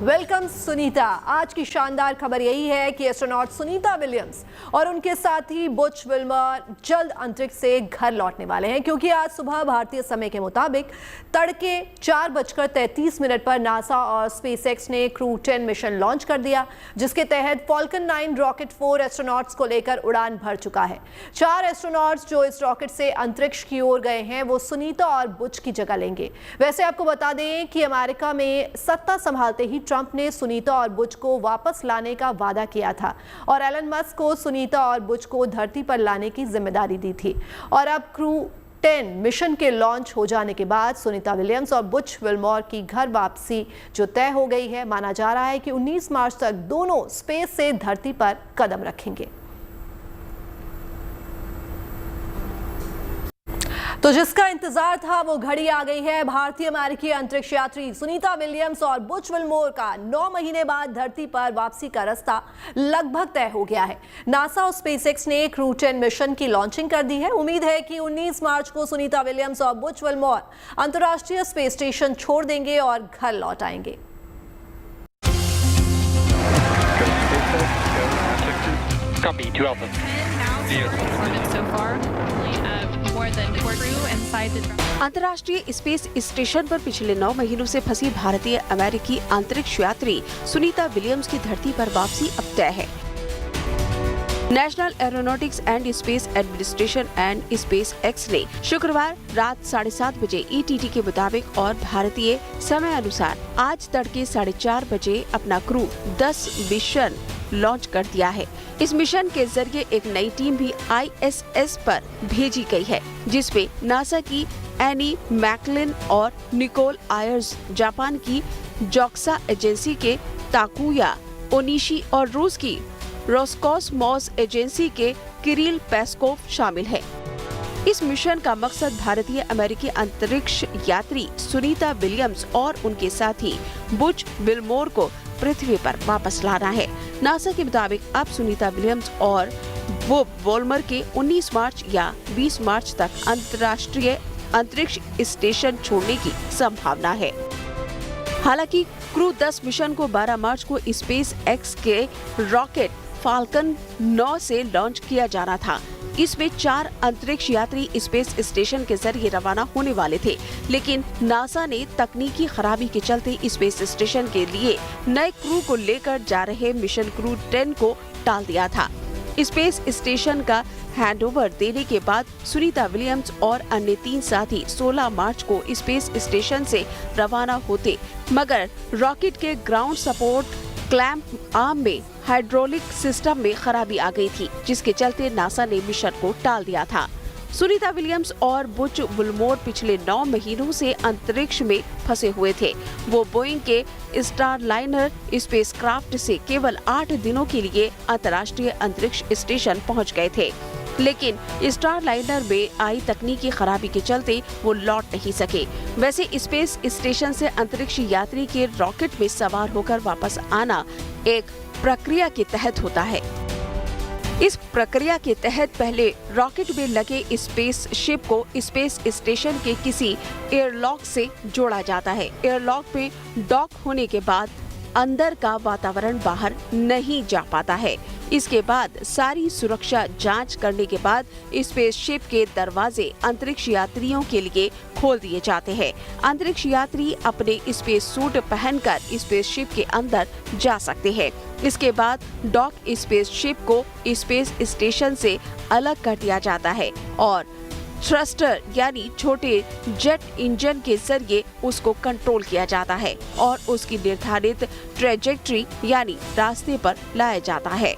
Welcome Sunita. आज की शानदार खबर यही है कि एस्ट्रोनॉट सुनीता विलियम्स और उनके साथी बुच विल्मर जल्द अंतरिक्ष से घर लौटने वाले हैं, क्योंकि आज सुबह भारतीय समय के मुताबिक तड़के 4:33 पर नासा और स्पेसएक्स ने क्रू 10 मिशन लॉन्च कर दिया, जिसके तहत फॉल्कन 9 रॉकेट 4 एस्ट्रोनॉट्स को लेकर उड़ान भर चुका है। 4 एस्ट्रोनॉट्स जो इस रॉकेट से अंतरिक्ष की ओर गए हैं वो सुनीता और बुच की जगह लेंगे। वैसे आपको बता दें कि अमेरिका में सत्ता संभालते ही ट्रंप ने सुनीता और बुच को वापस लाने का वादा किया था और एलन मस्क को सुनीता और बुच को धरती पर लाने की जिम्मेदारी दी थी। और अब क्रू 10 मिशन के लॉन्च हो जाने के बाद सुनीता विलियम्स और बुच विल्मर की घर वापसी जो तय हो गई है, माना जा रहा है कि 19 मार्च तक दोनों स्पेस से धरती पर कदम रखेंगे। तो जिसका इंतजार था वो घड़ी आ गई है। भारतीय अमेरिकी अंतरिक्ष यात्री सुनीता विलियम्स और बुच विल्मर का 9 महीने बाद धरती पर वापसी का रास्ता लगभग तय हो गया है। नासा और स्पेसएक्स ने क्रू 10 मिशन की लॉन्चिंग कर दी है। उम्मीद है कि 19 मार्च को सुनीता विलियम्स और बुच विल्मर अंतर्राष्ट्रीय स्पेस स्टेशन छोड़ देंगे और घर लौट आएंगे। अंतर्राष्ट्रीय स्पेस स्टेशन पर पिछले 9 महीनों से फंसी भारतीय अमेरिकी अंतरिक्ष यात्री सुनीता विलियम्स की धरती पर वापसी अब तय है। National aeronautics and space administration and space x ने शुक्रवार रात 7:30 बजे ETT के मुताबिक और भारतीय समय अनुसार आज तड़के 4:30 बजे अपना क्रू 10 मिशन लॉन्च कर दिया है। इस मिशन के जरिए एक नई टीम भी ISS पर भेजी गई है, जिसमें नासा की एनी मैकलिन और निकोल आयर्स, जापान की जोक्सा एजेंसी के ताकुया ओनिशी और रूस की रोस्कोसमोस एजेंसी के किरिल पेस्कोव शामिल है। इस मिशन का मकसद भारतीय अमेरिकी अंतरिक्ष यात्री सुनीता विलियम्स और उनके साथी बुच विल्मर को पृथ्वी पर वापस लाना है। नासा के मुताबिक अब सुनीता विलियम्स और बुच विल्मर के 19 मार्च या 20 मार्च तक अंतर्राष्ट्रीय अंतरिक्ष स्टेशन छोड़ने की संभावना है। हालांकि क्रू 10 मिशन को 12 मार्च को स्पेस एक्स के रॉकेट फाल्कन 9 से लॉन्च किया जाना था। इसमें 4 अंतरिक्ष यात्री स्पेस स्टेशन के जरिए रवाना होने वाले थे, लेकिन नासा ने तकनीकी खराबी के चलते स्पेस स्टेशन के लिए नए क्रू को लेकर जा रहे मिशन क्रू 10 को टाल दिया था। स्पेस स्टेशन का हैंडओवर देने के बाद सुनीता विलियम्स और अन्य 3 साथी 16 मार्च को स्पेस स्टेशन से रवाना होते, मगर रॉकेट के ग्राउंड सपोर्ट क्लैंप आर्म में हाइड्रोलिक सिस्टम में खराबी आ गई थी, जिसके चलते नासा ने मिशन को टाल दिया था। सुनीता विलियम्स और बुच विल्मर पिछले 9 महीनों से अंतरिक्ष में फंसे हुए थे। वो बोइंग के स्टारलाइनर स्पेसक्राफ्ट से केवल 8 दिनों के लिए अंतर्राष्ट्रीय अंतरिक्ष स्टेशन पहुंच गए थे, लेकिन स्टारलाइनर में आई तकनीकी खराबी के चलते वो लौट नहीं सके। वैसे स्पेस स्टेशन से अंतरिक्ष यात्री के रॉकेट में सवार होकर वापस आना एक प्रक्रिया के तहत होता है। इस प्रक्रिया के तहत पहले रॉकेट में लगे स्पेसशिप को स्पेस स्टेशन के किसी एयरलॉक से जोड़ा जाता है। एयरलॉक में डॉक होने के बाद अंदर का वातावरण बाहर नहीं जा पाता है। इसके बाद सारी सुरक्षा जांच करने के बाद स्पेसशिप के दरवाजे अंतरिक्ष यात्रियों के लिए खोल दिए जाते हैं। अंतरिक्ष यात्री अपने स्पेस सूट पहनकर स्पेसशिप के अंदर जा सकते हैं। इसके बाद डॉक स्पेसशिप को स्पेस स्टेशन से अलग कर दिया जाता है और थ्रस्टर यानी छोटे जेट इंजन के जरिए उसको कंट्रोल किया जाता है और उसकी निर्धारित ट्रेजेक्ट्री यानी रास्ते पर लाया जाता है।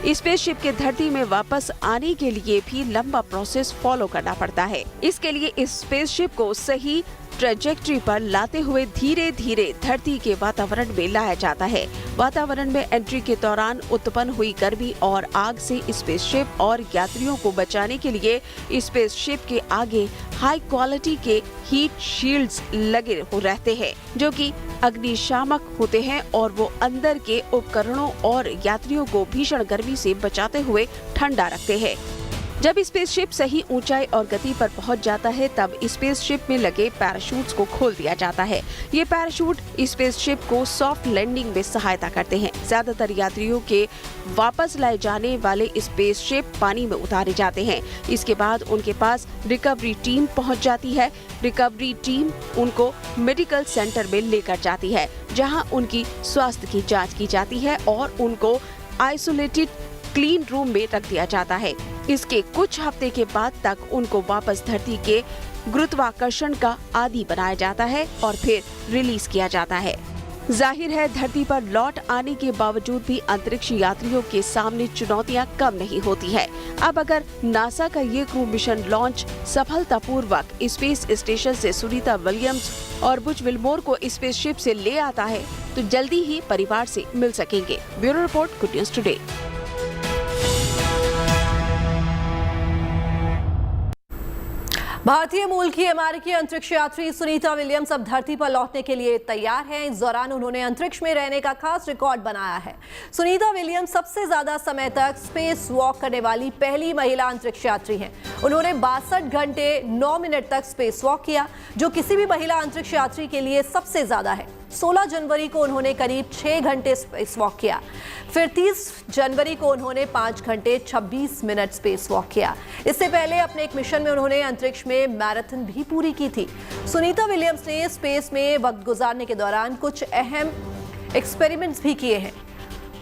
स्पेसशिप के धरती में वापस आने के लिए भी लंबा प्रोसेस फॉलो करना पड़ता है। इसके लिए इस स्पेसशिप को सही ट्रेजेक्ट्री पर लाते हुए धीरे धीरे धरती के वातावरण में लाया जाता है। वातावरण में एंट्री के दौरान उत्पन्न हुई गर्मी और आग से स्पेसशिप और यात्रियों को बचाने के लिए स्पेसशिप के आगे हाई क्वालिटी के हीट शील्ड्स लगे रहते हैं, जो कि अग्निशामक होते हैं और वो अंदर के उपकरणों और यात्रियों को भीषण गर्मी से बचाते हुए ठंडा रखते हैं। जब स्पेसशिप सही ऊंचाई और गति पर पहुंच जाता है तब स्पेसशिप में लगे पैराशूट्स को खोल दिया जाता है। ये पैराशूट स्पेसशिप को सॉफ्ट लैंडिंग में सहायता करते हैं। ज्यादातर यात्रियों के वापस लाए जाने वाले स्पेसशिप पानी में उतारे जाते हैं। इसके बाद उनके पास रिकवरी टीम पहुंच जाती है। रिकवरी टीम उनको मेडिकल सेंटर में लेकर जाती है, जहां उनकी स्वास्थ्य की जांच की जाती है और उनको आइसोलेटेड क्लीन रूम में रख दिया जाता है। इसके कुछ हफ्ते के बाद तक उनको वापस धरती के गुरुत्वाकर्षण का आदी बनाया जाता है और फिर रिलीज किया जाता है। जाहिर है धरती पर लौट आने के बावजूद भी अंतरिक्ष यात्रियों के सामने चुनौतियां कम नहीं होती है। अब अगर नासा का ये क्रू मिशन लॉन्च सफलतापूर्वक स्पेस स्टेशन से सुनीता विलियम्स और बुच विल्मोर को स्पेसशिप से ले आता है तो जल्दी ही परिवार से मिल सकेंगे। Bureau report, good news today. भारतीय मूल की अमेरिकी अंतरिक्ष यात्री सुनीता विलियम्स अब धरती पर लौटने के लिए तैयार हैं। इस दौरान उन्होंने अंतरिक्ष में रहने का खास रिकॉर्ड बनाया है। सुनीता विलियम्स सबसे ज्यादा समय तक स्पेस वॉक करने वाली पहली महिला अंतरिक्ष यात्री हैं। उन्होंने 62 घंटे 9 मिनट तक स्पेस वॉक किया, जो किसी भी महिला अंतरिक्ष यात्री के लिए सबसे ज्यादा है। 16 जनवरी को उन्होंने करीब 6 घंटे स्पेस वॉक किया। फिर 30 जनवरी को उन्होंने 5 घंटे 26 मिनट स्पेस वॉक किया। इससे पहले अपने एक मिशन में उन्होंने अंतरिक्ष में मैराथन भी पूरी की थी। सुनीता विलियम्स ने स्पेस में वक्त गुजारने के दौरान कुछ अहम एक्सपेरिमेंट्स भी किए हैं।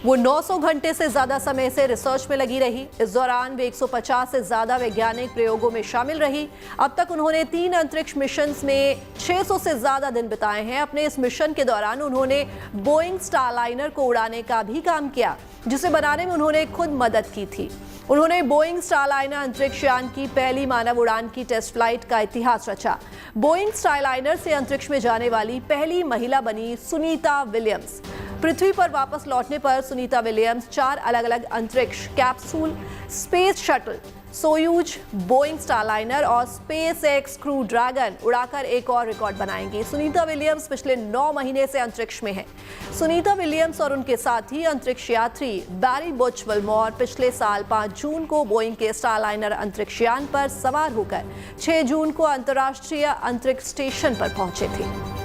वो 900 घंटे से ज्यादा समय से रिसर्च में लगी रही। इस दौरान वे 150 से ज्यादा वैज्ञानिक प्रयोगों में शामिल रही। अब तक उन्होंने 3 अंतरिक्ष मिशंस में 600 से ज्यादा दिन बिताए हैं। अपने इस मिशन के दौरान उन्होंने बोइंग स्टारलाइनर को उड़ाने का भी काम किया, जिसे बनाने में उन्होंने खुद मदद की थी। उन्होंने बोइंग स्टारलाइनर अंतरिक्ष यान की पहली मानव उड़ान की टेस्ट फ्लाइट का इतिहास रचा। बोइंग स्टारलाइनर से अंतरिक्ष में जाने वाली पहली महिला बनी सुनीता विलियम्स। पृथ्वी पर वापस लौटने पर सुनीता विलियम्स 4 अलग अलग अंतरिक्ष capsule, space shuttle, Soyuz, Boeing Starliner और स्पेस एक्स क्रू ड्रैगन उड़ाकर एक और रिकॉर्ड बनाएंगी। सुनीता विलियम्स पिछले 9 महीने से अंतरिक्ष में हैं। सुनीता विलियम्स और उनके साथी अंतरिक्ष यात्री बैरी बुच विल्मोर पिछले साल 5 जून को बोइंग के स्टारलाइनर अंतरिक्ष यान पर सवार होकर 6 जून को अंतर्राष्ट्रीय अंतरिक्ष स्टेशन पर पहुंचे थे।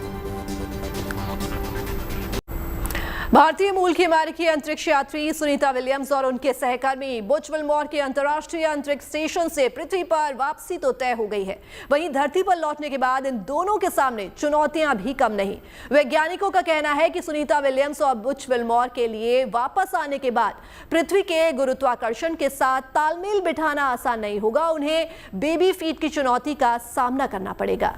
भारतीय मूल की अमेरिकी अंतरिक्ष यात्री सुनीता विलियम्स और उनके सहकर्मी बुच विल्मोर के अंतर्राष्ट्रीय अंतरिक्ष स्टेशन से पृथ्वी पर वापसी तो तय हो गई है। वहीं धरती पर लौटने के बाद इन दोनों के सामने चुनौतियां भी कम नहीं। वैज्ञानिकों का कहना है कि सुनीता विलियम्स और बुच विल्मोर के लिए वापस आने के बाद पृथ्वी के गुरुत्वाकर्षण के साथ तालमेल बिठाना आसान नहीं होगा। उन्हें बेबी फीट की चुनौती का सामना करना पड़ेगा।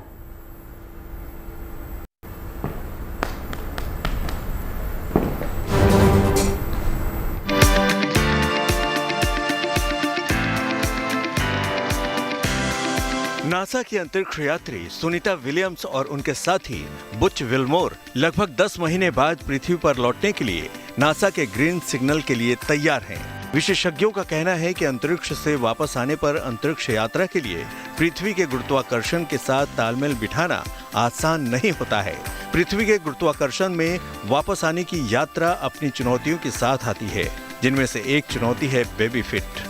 नासा की अंतरिक्ष यात्री सुनीता विलियम्स और उनके साथी बुच विल्मोर लगभग 10 महीने बाद पृथ्वी पर लौटने के लिए नासा के ग्रीन सिग्नल के लिए तैयार हैं। विशेषज्ञों का कहना है कि अंतरिक्ष से वापस आने पर अंतरिक्ष यात्रा के लिए पृथ्वी के गुरुत्वाकर्षण के साथ तालमेल बिठाना आसान नहीं होता है। पृथ्वी के गुरुत्वाकर्षण में वापस आने की यात्रा अपनी चुनौतियों के साथ आती है, जिनमें से एक चुनौती है बेबी फिट।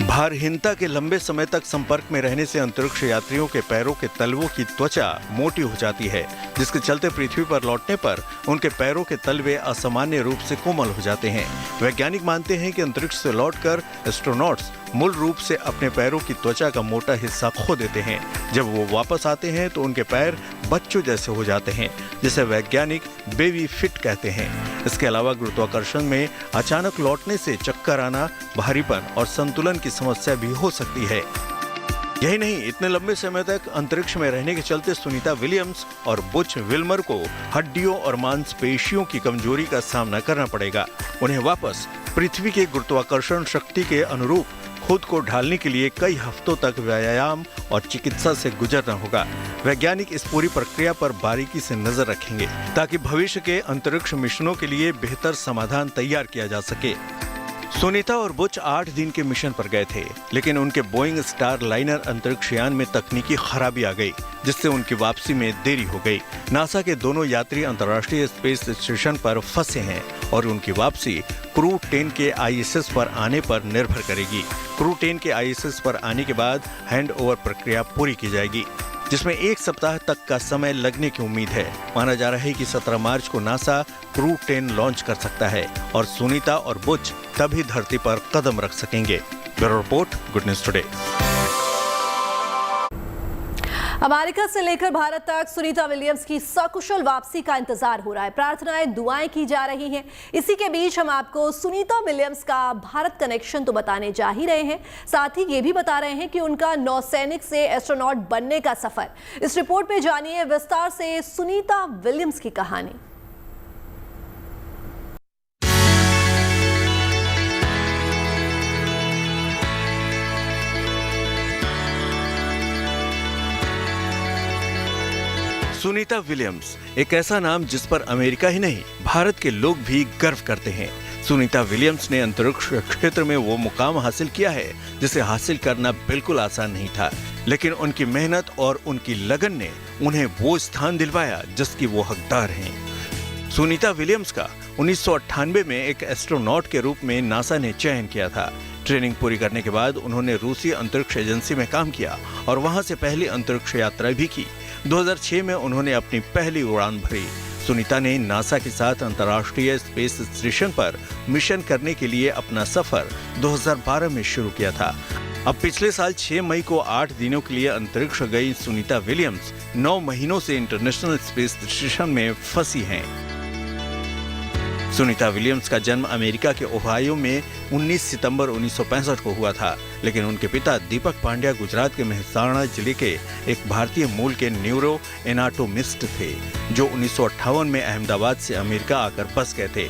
भारहीनता के लंबे समय तक संपर्क में रहने से अंतरिक्ष यात्रियों के पैरों के तलवों की त्वचा मोटी हो जाती है, जिसके चलते पृथ्वी पर लौटने पर उनके पैरों के तलवे असामान्य रूप से कोमल हो जाते हैं। वैज्ञानिक मानते हैं कि अंतरिक्ष से लौटकर एस्ट्रोनॉट्स मूल रूप से अपने पैरों की त्वचा का मोटा हिस्सा खो देते हैं। जब वो वापस आते हैं तो उनके पैर बच्चों जैसे हो जाते हैं, जिसे वैज्ञानिक बेबी फिट कहते हैं। इसके अलावा गुरुत्वाकर्षण में अचानक लौटने से चक्कर आना, भारीपन और संतुलन की समस्या भी हो सकती है। यही नहीं, इतने लंबे समय तक अंतरिक्ष में रहने के चलते सुनीता विलियम्स और बुच विल्मर को हड्डियों और मांसपेशियों की कमजोरी का सामना करना पड़ेगा। उन्हें वापस पृथ्वी के गुरुत्वाकर्षण शक्ति के अनुरूप खुद को ढालने के लिए कई हफ्तों तक व्यायाम और चिकित्सा से गुजरना होगा। वैज्ञानिक इस पूरी प्रक्रिया पर बारीकी से नजर रखेंगे ताकि भविष्य के अंतरिक्ष मिशनों के लिए बेहतर समाधान तैयार किया जा सके। सुनीता और बुच 8 दिन के मिशन पर गए थे, लेकिन उनके बोइंग स्टार लाइनर अंतरिक्ष यान में तकनीकी खराबी आ गई, जिससे उनकी वापसी में देरी हो गई। नासा के दोनों यात्री अंतर्राष्ट्रीय स्पेस स्टेशन पर फंसे हैं और उनकी वापसी क्रू 10 के ISS पर आने पर निर्भर करेगी। क्रू 10 के ISS पर आने के बाद हैंड ओवर प्रक्रिया पूरी की जाएगी, जिसमें 1 सप्ताह तक का समय लगने की उम्मीद है। माना जा रहा है कि 17 मार्च को नासा क्रू 10 लॉन्च कर सकता है और सुनीता और बुच तभी धरती पर कदम रख सकेंगे। Bureau report, good news today. America से लेकर भारत तक सुनीता विलियम्स की सकुशल वापसी का इंतजार हो रहा है। प्रार्थनाएं, दुआएं की जा रही हैं। इसी के बीच हम आपको सुनीता विलियम्स का भारत कनेक्शन तो बताने जा ही रहे हैं, साथ ही ये भी बता रहे हैं कि उनका नौसैनिक से एस्ट्रोनॉट बनने का सफर। इस रिपोर्ट में जानिए विस्तार से सुनीता विलियम्स की कहानी। सुनीता विलियम्स एक ऐसा नाम जिस पर अमेरिका ही नहीं, भारत के लोग भी गर्व करते हैं। सुनीता विलियम्स ने अंतरिक्ष क्षेत्र में वो मुकाम हासिल किया है जिसे हासिल करना बिल्कुल आसान नहीं था, लेकिन उनकी मेहनत और उनकी लगन ने उन्हें वो स्थान दिलवाया जिसकी वो हकदार हैं। सुनीता विलियम्स का 1998 में एक एस्ट्रोनॉट के रूप में नासा ने चयन किया था। ट्रेनिंग पूरी करने के बाद उन्होंने रूसी अंतरिक्ष एजेंसी में काम किया और वहां से पहली अंतरिक्ष यात्रा भी की। 2006 में उन्होंने अपनी पहली उड़ान भरी। सुनीता ने नासा के साथ अंतर्राष्ट्रीय स्पेस स्टेशन पर मिशन करने के लिए अपना सफर 2012 में शुरू किया था। अब पिछले साल 6 मई को 8 दिनों के लिए अंतरिक्ष गई सुनीता विलियम्स 9 महीनों से इंटरनेशनल स्पेस स्टेशन में फंसी हैं। सुनीता विलियम्स का जन्म अमेरिका के ओहायो में 19 सितंबर 1965 को हुआ था, लेकिन उनके पिता दीपक पांड्या गुजरात के मेहसाणा जिले के एक भारतीय मूल के न्यूरो एनाटोमिस्ट थे, जो 1958 में अहमदाबाद से अमेरिका आकर बस गए थे।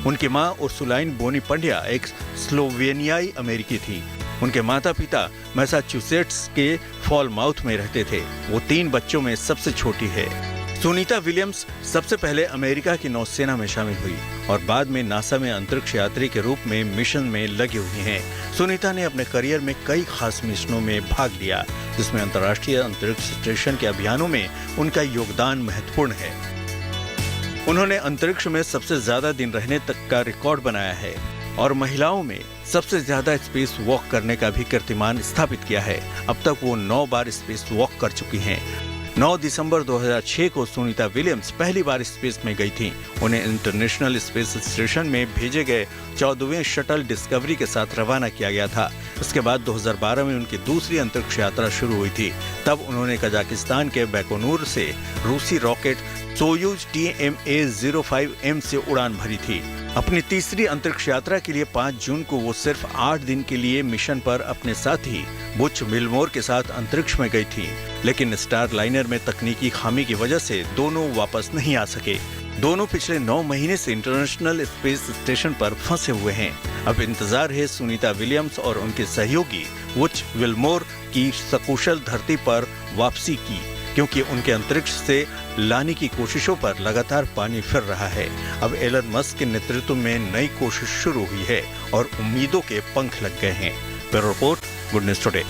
उनकी मां उर्सुलाइन बोनी पंड्या एक स्लोवेनियाई अमेरिकी थी। उनके माता पिता मैसाचुसेट्स के फॉलमाउथ में रहते थे। वो 3 बच्चों में सबसे छोटी है। सुनीता विलियम्स सबसे पहले अमेरिका की नौसेना में शामिल हुई और बाद में नासा में अंतरिक्ष यात्री के रूप में मिशन में लगी हुई हैं। सुनीता ने अपने करियर में कई खास मिशनों में भाग लिया, जिसमें अंतर्राष्ट्रीय अंतरिक्ष स्टेशन के अभियानों में उनका योगदान महत्वपूर्ण है। उन्होंने अंतरिक्ष में सबसे ज्यादा दिन रहने तक का रिकॉर्ड बनाया है और महिलाओं में सबसे ज्यादा स्पेस वॉक करने का भी कीर्तिमान स्थापित किया है। अब तक वो 9 बार स्पेस वॉक कर चुकी हैं। 9 दिसंबर 2006 को सुनीता विलियम्स पहली बार स्पेस में गई थीं। उन्हें इंटरनेशनल स्पेस स्टेशन में भेजे गए 14वें शटल डिस्कवरी के साथ रवाना किया गया था। इसके बाद 2012 में उनकी दूसरी अंतरिक्ष यात्रा शुरू हुई थी। तब उन्होंने कजाकिस्तान के बैकोनूर से रूसी रॉकेट सोयूज TMA-05M से उड़ान भरी थी। अपनी तीसरी अंतरिक्ष यात्रा के लिए 5 जून को वो सिर्फ 8 दिन के लिए मिशन पर अपने साथी बुच विल्मोर के साथ अंतरिक्ष में गई थी, लेकिन स्टार लाइनर में तकनीकी खामी की वजह से दोनों वापस नहीं आ सके। दोनों पिछले 9 महीने से इंटरनेशनल स्पेस स्टेशन पर फंसे हुए हैं। अब इंतजार है सुनीता विलियम्स और उनके सहयोगी बुच विल्मोर की सकुशल धरती पर वापसी की, क्योंकि उनके अंतरिक्ष से लाने की कोशिशों पर लगातार पानी फिर रहा है। अब एलन मस्क के नेतृत्व में नई कोशिश शुरू हुई है और उम्मीदों के पंख लग गए हैं। Bureau report, good news today.